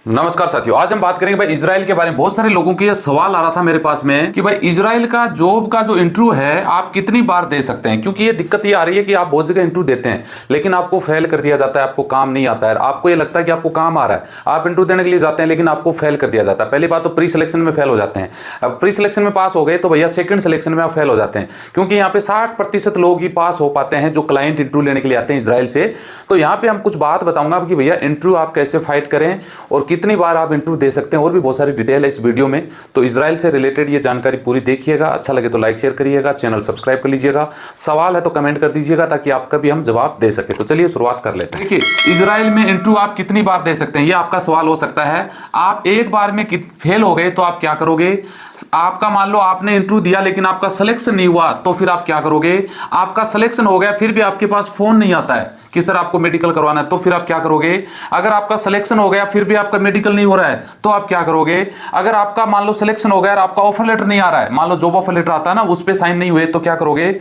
नमस्कार साथियों, आज हम बात करेंगे भाई इजराइल के बारे में। बहुत सारे लोगों के ये सवाल आ रहा था मेरे पास में कि भाई इजराइल का जॉब का जो इंटरव्यू है आप कितनी बार दे सकते हैं, क्योंकि ये दिक्कत ये आ रही है कि आप बहुत जगह इंटरव्यू देते हैं लेकिन आपको फेल कर दिया जाता है, आपको काम नहीं आता है। आपको ये लगता है कि आपको काम आ रहा है, आप इंटरव्यू देने के लिए जाते हैं लेकिन आपको फेल कर दिया जाता है। पहली बात तो प्री सिलेक्शन में फेल हो जाते हैं। अब प्री सिलेक्शन में पास हो गए तो भैया सेकंड सिलेक्शन में आप फेल हो जाते हैं, क्योंकि यहाँ पे 60% लोग ही पास हो पाते हैं जो क्लाइंट इंटरव्यू लेने के लिए आते हैं इजराइल से। तो यहाँ पे हम कुछ बात बताऊंगा कि भैया इंटरव्यू आप कैसे फाइट करें और कितनी बार आप इंटरव्यू दे सकते हैं, और भी बहुत सारी डिटेल है इस वीडियो में। तो इजराइल से रिलेटेड ये जानकारी पूरी देखिएगा, अच्छा लगे तो लाइक शेयर करिएगा, चैनल सब्सक्राइब कर लीजिएगा, सवाल है तो कमेंट कर दीजिएगा ताकि आपका भी हम जवाब दे सके। तो चलिए शुरुआत कर लेते हैं। देखिए, इजराइल में इंटरव्यू आप कितनी बार दे सकते हैं, ये आपका सवाल हो सकता है। आप एक बार में फेल हो गए तो आप क्या करोगे? आपका मान लो आपने इंटरव्यू दिया लेकिन आपका सिलेक्शन नहीं हुआ तो फिर आप क्या करोगे? आपका सिलेक्शन हो गया फिर भी आपके पास फोन नहीं आता है कि सर आपको मेडिकल करवाना है, तो फिर आप क्या करोगे? अगर आपका सिलेक्शन हो गया फिर भी आपका मेडिकल नहीं हो रहा है तो आप क्या करोगे? अगर आपका मान लो सिलेक्शन हो गया और आपका ऑफर लेटर नहीं आ रहा है, मान लो जॉब ऑफर लेटर आता है ना, उस पर साइन नहीं हुए तो क्या करोगे?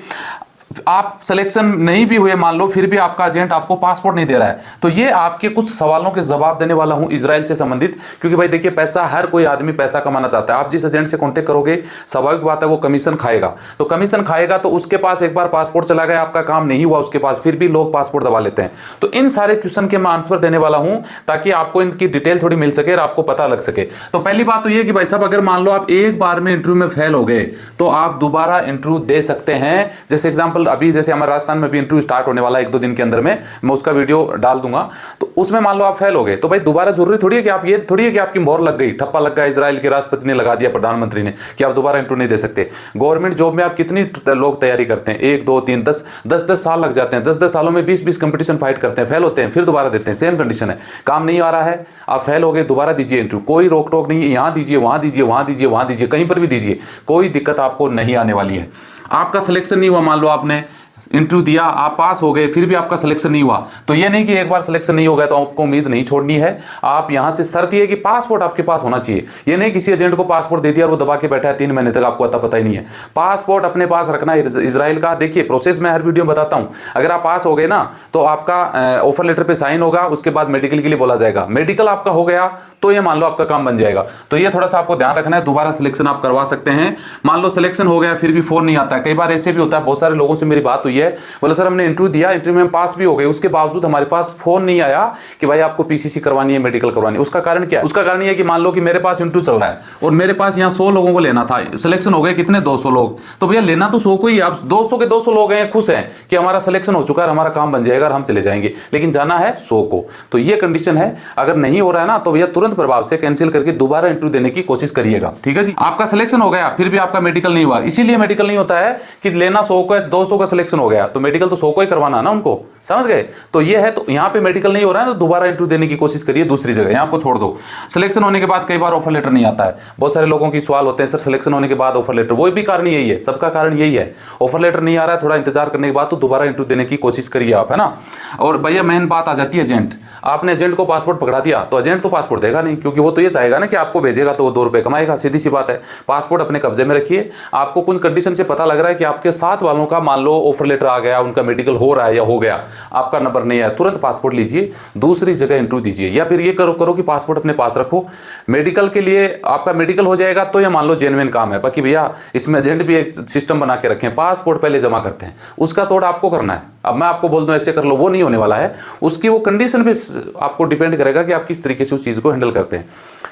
आप सिलेक्शन नहीं भी हुए मान लो फिर भी आपका एजेंट आपको पासपोर्ट नहीं दे रहा है। तो ये आपके कुछ सवालों के जवाब देने वाला हूं इजराइल से संबंधित, क्योंकि भाई देखिए पैसा, हर कोई आदमी पैसा कमाना चाहता है। आप जिस एजेंट से कांटेक्ट करोगे स्वाभाविक बात है वो कमीशन खाएगा, तो कमीशन खाएगा तो उसके पास एक बार पासपोर्ट चला गया, आपका काम नहीं हुआ उसके पास, फिर भी लोग पासपोर्ट दबा लेते हैं। तो इन सारे क्वेश्चन के मैं आंसर देने वाला हूं ताकि आपको इनकी डिटेल थोड़ी मिल सके और आपको पता लग सके। तो पहली बात तो ये कि भाई साहब अगर मान लो आप एक बार में इंटरव्यू में फेल हो गए तो आप दोबारा इंटरव्यू दे सकते हैं। जैसे एग्जाम्पल अभी जैसे हमारे राजस्थान में भी इंटरव्यू स्टार्ट होने वाला है 1-2 दिन के अंदर में, मैं उसका वीडियो डाल दूंगा। तो उसमें मान लो आप फेल हो गए तो भाई दोबारा जरूरी थोड़ी है कि आप, ये थोड़ी है कि आपकी मोहर लग गई, ठप्पा लग गया, इजराइल के राष्ट्रपति ने लगा दिया, प्रधानमंत्री ने, कि आप दोबारा इंटरव्यू नहीं दे सकते। गवर्नमेंट जॉब में आप कितनी लोग तैयारी करते हैं, 1, 2, 3, 10 साल लग जाते हैं। 10 सालों में 20 कंपटीशन फाइट करते हैं, फेल होते हैं, फिर दोबारा देते हैं। सेम कंडीशन है, काम नहीं आ रहा है, आप फेल हो गए, दोबारा दीजिए इंटरव्यू, कोई रोक टोक नहीं है। यहां दीजिए, वहां दीजिए, वहां दीजिए, वहां दीजिए, कहीं पर भी दीजिए, कोई दिक्कत आपको नहीं आने वाली है। आपका सिलेक्शन नहीं हुआ, मान लो आपने इंटरव्यू दिया, आप पास हो गए, फिर भी आपका सिलेक्शन नहीं हुआ, तो ये नहीं कि एक बार सिलेक्शन नहीं हो गया तो आपको उम्मीद नहीं छोड़नी है। आप यहां से शर्त ये है कि पासपोर्ट आपके पास होना चाहिए। ये नहीं किसी एजेंट को पासपोर्ट दे दिया और वो दबा के बैठा है 3 महीने तक, आपको अता पता ही नहीं है। पासपोर्ट अपने पास रखना है इजराइल का। देखिए प्रोसेस मैं हर वीडियो में बताता हूं। अगर आप पास हो गए ना तो आपका ऑफर लेटर पे साइन होगा, उसके बाद मेडिकल के लिए बोला जाएगा। मेडिकल आपका हो गया तो ये मान लो आपका काम बन जाएगा। तो ये थोड़ा सा आपको ध्यान रखना है, दोबारा सिलेक्शन आप करवा सकते हैं। मान लो सिलेक्शन हो गया फिर भी फोन नहीं आता है, कई बार ऐसे भी होता है। बहुत सारे लोगों से मेरी बात हुई है, बोले सर हमने इंटरव्यू दिया, इंटरव्यू में हम पास भी हो गए, उसके बावजूद हमारे पास फोन नहीं आया कि भाई आपको पीसीसी करवानी है, मेडिकल करवानी है। उसका कारण क्या है? उसका कारण ये है कि मान लो कि मेरे पास इंटरव्यू चल रहा है और मेरे पास यहाँ 100 लोगों को लेना था, सिलेक्शन हो गए कितने, 200 लोग। तो भैया लेना तो 100 को ही, आप 200 के 200 लोग हैं, खुश हैं कि हमारा सिलेक्शन हो चुका है, हमारा काम बन जाएगा और हम चले जाएंगे, लेकिन जाना है 100 को। तो ये कंडीशन है। अगर नहीं हो रहा है ना तो भैया तुरंत प्रभाव से कैंसिल करके दोबारा इंटरव्यू देने की कोशिश करिएगा, ठीक है जी। आपका सिलेक्शन हो गया फिर भी आपका मेडिकल नहीं हुआ, इसीलिए मेडिकल नहीं होता है कि लेना 100 को, 200 का सिलेक्शन हो गया तो मेडिकल तो 100 को ही करवाना है ना उनको, समझ गए? तो ये है। तो यहाँ पे मेडिकल नहीं हो रहा है तो दोबारा इंटरव्यू देने की कोशिश करिए दूसरी जगह, यहाँ को छोड़ दो। सिलेक्शन होने के बाद कई बार ऑफर लेटर नहीं आता है। बहुत सारे लोगों की सवाल होते हैं सर सिलेक्शन होने के बाद ऑफर लेटर, वो भी कारण यही है, सबका कारण यही है। ऑफर लेटर नहीं आ रहा है, थोड़ा इंतजार करने के बाद तो दोबारा इंटरव्यू देने की कोशिश करिए आप, है ना। और भैया मेन बात आ जाती है एजेंट। आपने एजेंट को पासपोर्ट पकड़ा दिया तो एजेंट तो पासपोर्ट देगा नहीं, क्योंकि वो तो ये चाहेगा ना कि आपको भेजेगा तो वो 2 रुपए कमाएगा, सीधी सी बात है। पासपोर्ट अपने कब्जे में रखिए। आपको कुछ कंडीशन से पता लग रहा है कि आपके साथ वालों का मान लो ऑफर लेटर आ गया, उनका मेडिकल हो रहा है या हो गया, आपका नंबर नहीं है, तुरंत पासपोर्ट लीजिए, दूसरी जगह इंटरव्यू दीजिए। या फिर ये करो कि पासपोर्ट अपने पास रखो। मेडिकल के लिए आपका मेडिकल हो जाएगा तो ये मान लो जेन्युइन काम है, बाकी भैया इसमें एजेंट भी एक सिस्टम बना के रखें, पासपोर्ट पहले जमा करते हैं, उसका तोड़ आपको करना है। अब मैं आपको बोल दूं ऐसे कर लो, वो नहीं होने वाला है। उसकी वो कंडीशन भी आपको डिपेंड करेगा कि आप किस तरीके से उस चीज को हैंडल करते हैं।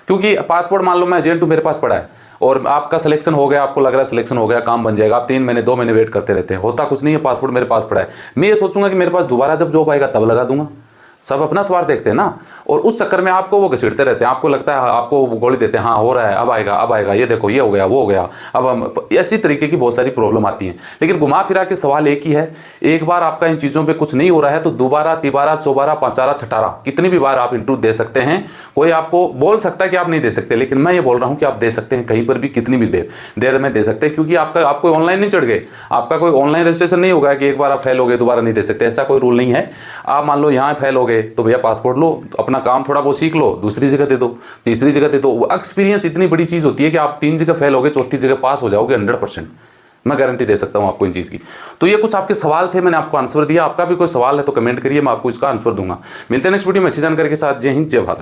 क्योंकि पासपोर्ट मान लो मैं एजेंट हूं, मेरे पास पड़ा है और आपका सिलेक्शन हो गया, आपको लग रहा है सिलेक्शन हो गया, काम बन जाएगा, आप 3 महीने 2 महीने वेट करते रहते हैं, होता कुछ नहीं है। पासपोर्ट मेरे पास पड़ा है, मैं ये सोचूंगा कि मेरे पास दोबारा जब जॉब आएगा तब लगा दूंगा। सब अपना स्वार्थ देखते हैं ना, और उस चक्कर में आपको वो घसीटते रहते हैं। आपको लगता है, आपको गोली देते हैं, हाँ हो रहा है, अब आएगा, अब आएगा, ये देखो ये हो गया, वो हो गया, अब हम, ऐसी तरीके की बहुत सारी प्रॉब्लम आती हैं। लेकिन घुमा फिरा के सवाल एक ही है, एक बार आपका इन चीज़ों पे कुछ नहीं हो रहा है तो दोबारा, तिबारा, चौबारा, पांचारा, छठारा, कितनी भी बार आप इंटरव्यू दे सकते हैं। कोई आपको बोल सकता है कि आप नहीं दे सकते, लेकिन मैं ये बोल रहा हूँ कि आप दे सकते हैं, कहीं पर भी कितनी भी देर में दे सकते हैं। क्योंकि आप कोई ऑनलाइन नहीं चढ़ गए, आपका कोई ऑनलाइन रजिस्ट्रेशन नहीं होगा कि एक बार आप फेल हो गए दोबारा नहीं दे सकते, ऐसा कोई रूल नहीं है। आप मान लो यहाँ फेल हो गए तो भैया पासपोर्ट लो, अपना काम थोड़ा बहुत सीख लो, दूसरी जगह दे दो, तीसरी जगह दे दो। एक्सपीरियंस इतनी बड़ी चीज होती है कि आप 3 जगह फेल हो गए, चौथी जगह पास हो जाओगे 100%। मैं गारंटी दे सकता हूं आपको इन चीज की। तो ये कुछ आपके सवाल थे, मैंने आपको आंसर दिया। आपका भी कोई सवाल है तो कमेंट करिए, मैं आपको इसका आंसर दूंगा। मिलते हैं नेक्स्ट वीडियो में अच्छी जानकारी के साथ। जय हिंद, जय भारत।